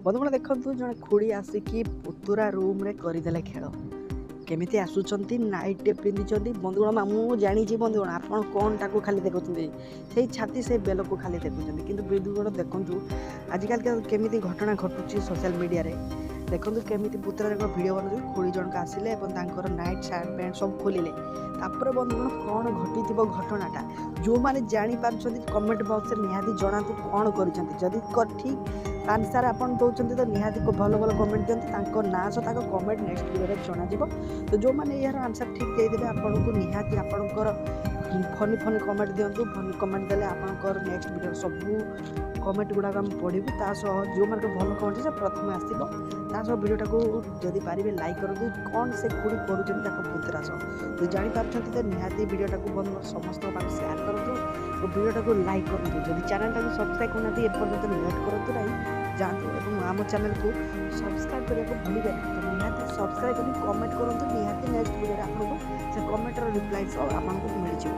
ବନ୍ଧୁଗଣ ଦେଖନ୍ତୁ ଜଣେ ଖୁଡ଼ି ଆସିକି ପୁତୁରା ରୁମ୍ରେ କରିଦେଲେ ଖେଳ। କେମିତି ଆସୁଛନ୍ତି ନାଇଟ୍ଟେ ପିନ୍ଧିଛନ୍ତି ବନ୍ଧୁଗଣ ମୁଁ ଜାଣିଛି ବନ୍ଧୁଗଣ ଆପଣ କ'ଣଟାକୁ ଖାଲି ଦେଖୁଛନ୍ତି ସେଇ ଛାତି ସେଇ ବେଲକୁ ଖାଲି ଦେଖୁଛନ୍ତି କିନ୍ତୁ ବନ୍ଧୁଗଣ ଦେଖନ୍ତୁ ଆଜିକାଲିକା କେମିତି ଘଟଣା ଘଟୁଛି ସୋସିଆଲ ମିଡ଼ିଆରେ। ଦେଖନ୍ତୁ କେମିତି ପୁତୁରାଙ୍କ ଭିଡ଼ିଓ ବନାଉଛି ଖୁଡ଼ି ଜଣକ ଆସିଲେ ଏବଂ ତାଙ୍କର ନାଇଟ୍ ସାର୍ଟ ପ୍ୟାଣ୍ଟ ସବୁ ଖୋଲିଲେ। ତାପରେ ବନ୍ଧୁଗଣ କ'ଣ ଘଟିଥିବ ଘଟଣାଟା ଯେଉଁମାନେ ଜାଣିପାରୁଛନ୍ତି କମେଣ୍ଟ ବକ୍ସରେ ନିହାତି ଜଣାନ୍ତୁ କ'ଣ କରିଛନ୍ତି। ଯଦି ଠିକ୍ ଆନ୍ସାର୍ ଆପଣ ଦେଉଛନ୍ତି ତ ନିହାତି ଭଲ ଭଲ କମେଣ୍ଟ ଦିଅନ୍ତୁ, ତାଙ୍କ ନାଁ ସହ ତାଙ୍କ କମେଣ୍ଟ ନେକ୍ସଟ ଭିଡ଼ିଓରେ ଜଣାଯିବ। ତ ଯେଉଁମାନେ ଏହାର ଆନ୍ସାର୍ ଠିକ୍ ଦେଇଦେବେ ଆପଣଙ୍କୁ ନିହାତି ଆପଣଙ୍କର ଫନି କମେଣ୍ଟ ଦିଅନ୍ତୁ। ଫନି କମେଣ୍ଟ ଦେଲେ ଆପଣଙ୍କର ନେକ୍ସଟ ଭିଡ଼ିଓରେ ସବୁ କମେଣ୍ଟ ଗୁଡ଼ାକ ଆମେ ପଢ଼ିବୁ। ତା ସହ ଯେଉଁମାନଙ୍କର ଭଲ କମେଣ୍ଟ ସେ ପ୍ରଥମେ ଆସିବ। ତା ସହ ଭିଡ଼ିଓଟାକୁ ଯଦି ପାରିବେ ଲାଇକ୍ କରନ୍ତୁ। କ'ଣ ସେ ଖୁଡ଼ି କରୁଛନ୍ତି ତାଙ୍କ ପୁତୁରା ସହ ଯଦି ଜାଣିପାରୁଛନ୍ତି ତ ନିହାତି ଭିଡ଼ିଓଟାକୁ ସମସ୍ତଙ୍କ ପାଖକୁ ସେୟାର କରନ୍ତୁ ଓ ଭିଡ଼ିଓଟାକୁ ଲାଇକ୍ କରନ୍ତୁ। ଯଦି ଚ୍ୟାନେଲଟାକୁ ସବସ୍କ୍ରାଇବ୍ କରୁନାହାନ୍ତି ଏପର୍ଯ୍ୟନ୍ତ ଲେଟ୍ କରନ୍ତୁ ନାହିଁ, ଯାଆନ୍ତୁ ଏବଂ ଆମ ଚ୍ୟାନେଲକୁ ସବସ୍କ୍ରାଇବ୍ କରିବାକୁ ଭୁଲିବେ ନାହିଁ। ତ ନିହାତି ସବସ୍କ୍ରାଇବ୍ କରି କମେଣ୍ଟ କରନ୍ତୁ। ନିହାତି ନେକ୍ସଟ ଭିଡ଼ିଓରେ ଆପଣଙ୍କୁ ସେ କମେଣ୍ଟର ରିପ୍ଲାଏ ସହ ଆପଣଙ୍କୁ ମିଳିଯିବ।